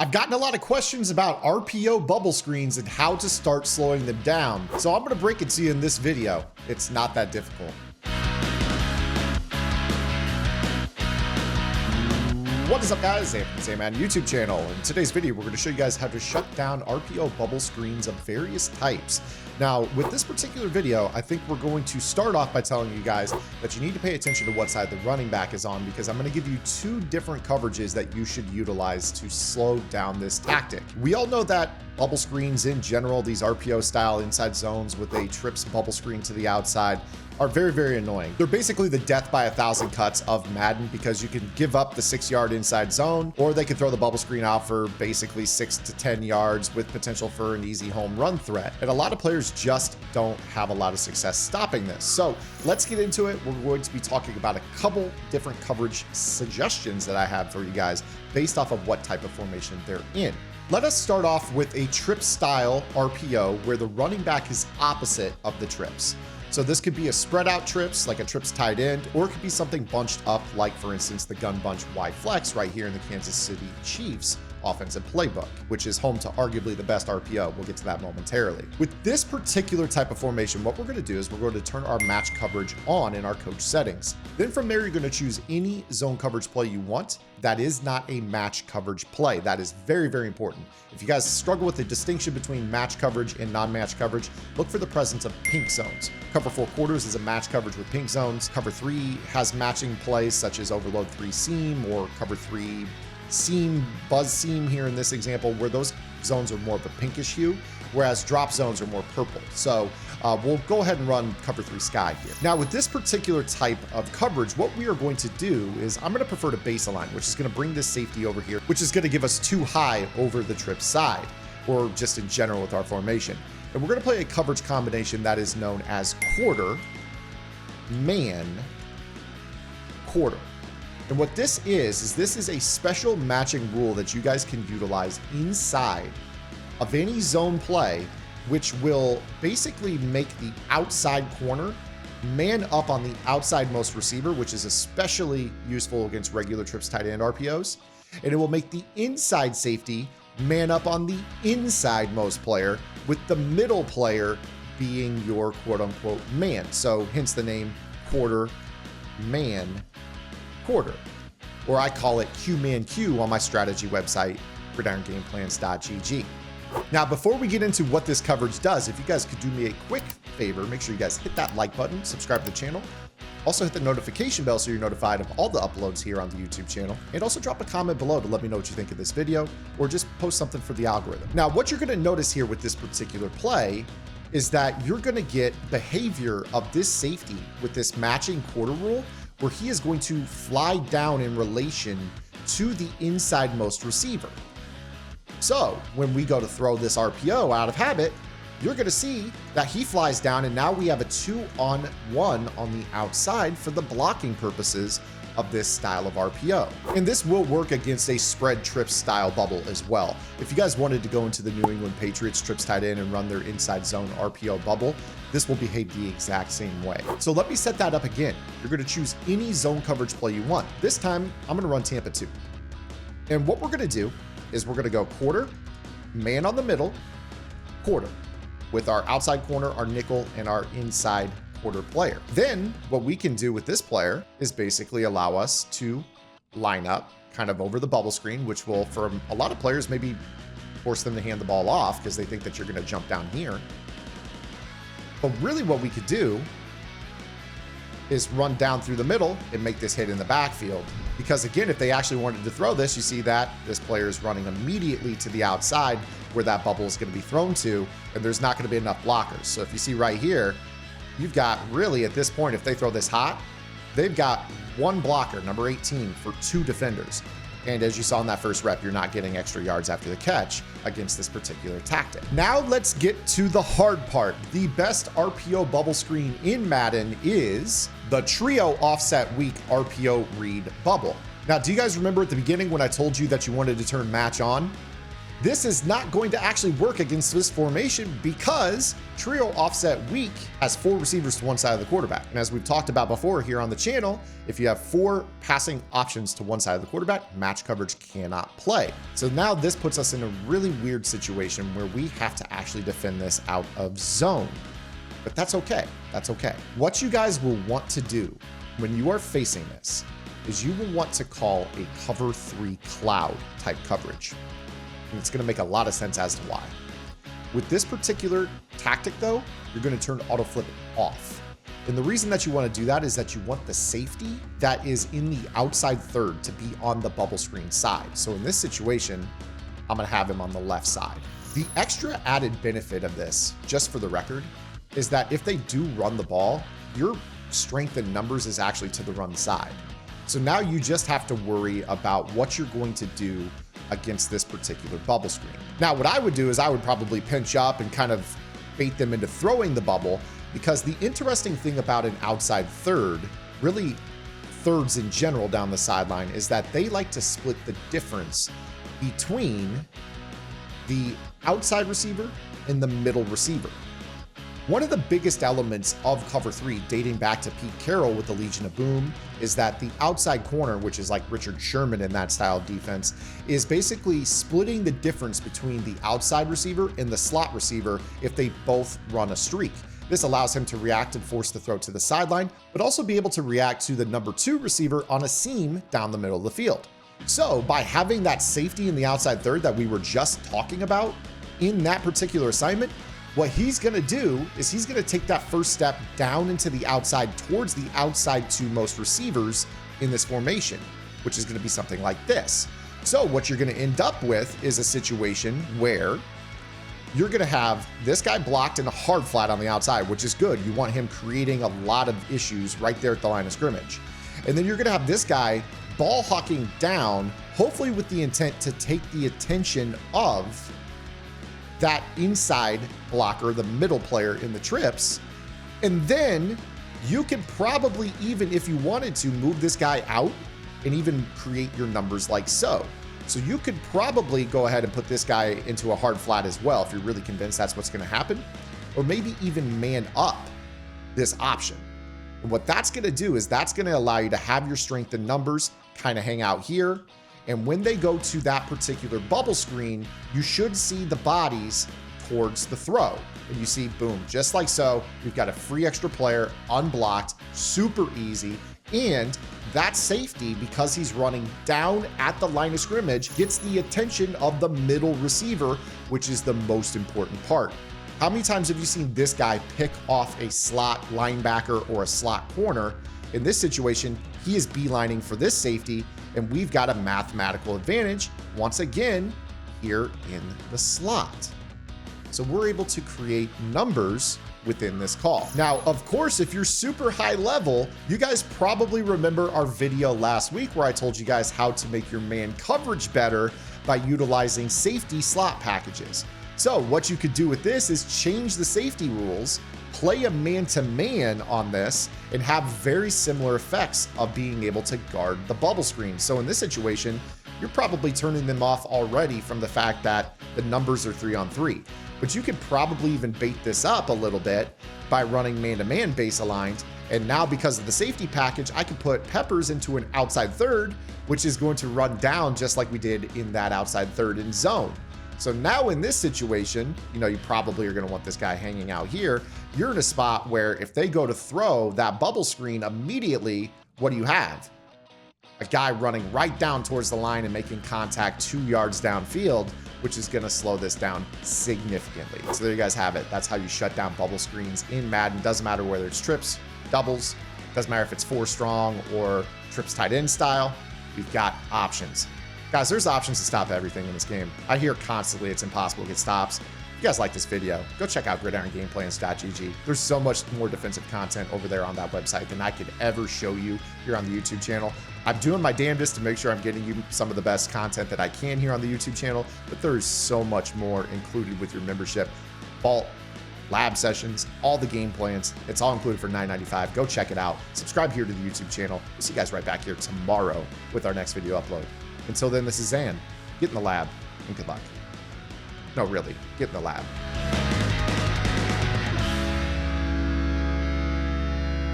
I've gotten a lot of questions about RPO bubble screens and how to start slowing them down. So I'm gonna break it to you in this video. It's not that difficult. What is up, guys? Zay from Madden YouTube channel. In today's video, we're going to show you guys how to shut down RPO bubble screens of various types. Now, with this particular video, I think we're going to start off by telling you guys that you need to pay attention to what side the running back is on, because I'm going to give you two different coverages that you should utilize to slow down this tactic. We all know that bubble screens in general, these RPO style inside zones with a trips bubble screen to the outside, are very, very annoying. They're basically the death by 1,000 cuts of Madden, because you can give up the 6-yard inside zone, or they can throw the bubble screen out for basically 6 to 10 yards with potential for an easy home run threat. And a lot of players just don't have a lot of success stopping this. So let's get into it. We're going to be talking about a couple different coverage suggestions that I have for you guys based off of what type of formation they're in. Let us start off with a trip style RPO where the running back is opposite of the trips. So this could be a spread out trips, like a trips tight end, or it could be something bunched up, like for instance, the gun bunch wide flex right here in the Kansas City Chiefs offensive playbook, which is home to arguably the best RPO. We'll get to that momentarily. With this particular type of formation, what we're going to do is we're going to turn our match coverage on in our coach settings. Then from there, you're going to choose any zone coverage play you want. That is not a match coverage play. That is very, very important. If you guys struggle with the distinction between match coverage and non-match coverage, look for the presence of pink zones. Cover 4 quarters is a match coverage with pink zones. Cover 3 has matching plays such as overload 3 seam or cover 3 seam, buzz seam here in this example, where those zones are more of a pinkish hue, whereas drop zones are more purple. So we'll go ahead and run cover 3 sky here. Now with this particular type of coverage, what we are going to do is I'm going to prefer to base align, which is going to bring this safety over here, which is going to give us too high over the trip side, or just in general with our formation. And we're going to play a coverage combination that is known as quarter, man, quarter. And what this is this is a special matching rule that you guys can utilize inside of any zone play, which will basically make the outside corner man up on the outside most receiver, which is especially useful against regular trips tight end RPOs. And it will make the inside safety man up on the inside most player, with the middle player being your quote unquote man. So hence the name quarter, man, quarter, or I call it Q-Man Q on my strategy website, gridirongameplans.gg. Now, before we get into what this coverage does, if you guys could do me a quick favor, make sure you guys hit that like button, subscribe to the channel, also hit the notification bell so you're notified of all the uploads here on the YouTube channel, and also drop a comment below to let me know what you think of this video, or just post something for the algorithm. Now, what you're gonna notice here with this particular play is that you're gonna get behavior of this safety with this matching quarter rule, where he is going to fly down in relation to the inside most receiver. So when we go to throw this RPO out of habit, you're going to see that he flies down, and now we have a 2-on-1 on the outside for the blocking purposes of this style of RPO. And this will work against a spread trips style bubble as well. If you guys wanted to go into the New England Patriots trips tight end and run their inside zone RPO bubble, this will behave the exact same way. So let me set that up again. You're going to choose any zone coverage play you want. This time, I'm going to run Tampa 2. And what we're going to do is we're going to go quarter, man on the middle, quarter, with our outside corner, our nickel, and our inside quarter player. Then what we can do with this player is basically allow us to line up kind of over the bubble screen, which will, for a lot of players, maybe force them to hand the ball off because they think that you're going to jump down here. But really what we could do is run down through the middle and make this hit in the backfield. Because again, if they actually wanted to throw this, you see that this player is running immediately to the outside where that bubble is going to be thrown to, and there's not going to be enough blockers. So if you see right here, you've got really at this point, if they throw this hot, they've got one blocker, number 18, for 2 defenders. And as you saw in that first rep, you're not getting extra yards after the catch against this particular tactic. Now let's get to the hard part. The best RPO bubble screen in Madden is the trio offset weak RPO read bubble. Now, do you guys remember at the beginning when I told you that you wanted to turn match on? This is not going to actually work against this formation because trio offset weak has 4 receivers to one side of the quarterback. And as we've talked about before here on the channel, if you have 4 passing options to one side of the quarterback, match coverage cannot play. So now this puts us in a really weird situation where we have to actually defend this out of zone. But that's okay. That's okay. What you guys will want to do when you are facing this is you will want to call a cover 3 cloud type coverage. And it's going to make a lot of sense as to why. With this particular tactic though, you're going to turn auto flip off. And the reason that you want to do that is that you want the safety that is in the outside third to be on the bubble screen side. So in this situation, I'm going to have him on the left side. The extra added benefit of this, just for the record, is that if they do run the ball, your strength in numbers is actually to the run side. So now you just have to worry about what you're going to do against this particular bubble screen. Now, what I would do is I would probably pinch up and kind of bait them into throwing the bubble, because the interesting thing about an outside third, really thirds in general down the sideline, is that they like to split the difference between the outside receiver and the middle receiver. One of the biggest elements of cover 3 dating back to Pete Carroll with the Legion of Boom is that the outside corner, which is like Richard Sherman in that style of defense, is basically splitting the difference between the outside receiver and the slot receiver if they both run a streak. This allows him to react and force the throw to the sideline, but also be able to react to the number 2 receiver on a seam down the middle of the field. So by having that safety in the outside third that we were just talking about in that particular assignment, what he's going to do is he's going to take that first step down into the outside towards the outside 2 most receivers in this formation, which is going to be something like this. So what you're going to end up with is a situation where you're going to have this guy blocked in a hard flat on the outside, which is good. You want him creating a lot of issues right there at the line of scrimmage. And then you're going to have this guy ball hawking down, hopefully with the intent to take the attention of that inside blocker, the middle player in the trips. And then you could probably, even if you wanted to, move this guy out and even create your numbers like so. So you could probably go ahead and put this guy into a hard flat as well if you're really convinced that's what's going to happen, or maybe even man up this option. And what that's going to do is that's going to allow you to have your strength in numbers kind of hang out here. And when they go to that particular bubble screen, you should see the bodies towards the throw. And you see, boom, just like so, we've got a free extra player, unblocked, super easy. And that safety, because he's running down at the line of scrimmage, gets the attention of the middle receiver, which is the most important part. How many times have you seen this guy pick off a slot linebacker or a slot corner? In this situation, he is beelining for this safety, and we've got a mathematical advantage once again here in the slot. So we're able to create numbers within this call. Now, of course, if you're super high level, you guys probably remember our video last week where I told you guys how to make your man coverage better by utilizing safety slot packages. So what you could do with this is change the safety rules, play a man-to-man on this, and have very similar effects of being able to guard the bubble screen. So in this situation, you're probably turning them off already from the fact that the numbers are 3-on-3. But you could probably even bait this up a little bit by running man-to-man base aligned. And now because of the safety package, I can put Peppers into an outside third, which is going to run down just like we did in that outside third in zone. So now in this situation, you probably are going to want this guy hanging out here. You're in a spot where if they go to throw that bubble screen immediately, what do you have? A guy running right down towards the line and making contact 2 yards downfield, which is going to slow this down significantly. So there you guys have it. That's how you shut down bubble screens in Madden. Doesn't matter whether it's trips, doubles, doesn't matter if it's 4 strong or trips tight end style. You've got options. Guys, there's options to stop everything in this game. I hear constantly it's impossible to get stops. If you guys like this video, go check out gridirongameplans.gg. There's so much more defensive content over there on that website than I could ever show you here on the YouTube channel. I'm doing my damnedest to make sure I'm getting you some of the best content that I can here on the YouTube channel, but there is so much more included with your membership. Vault, lab sessions, all the game plans. It's all included for $9.95. Go check it out. Subscribe here to the YouTube channel. We'll see you guys right back here tomorrow with our next video upload. Until then, this is Zan. Get in the lab, and good luck. No, really, get in the lab.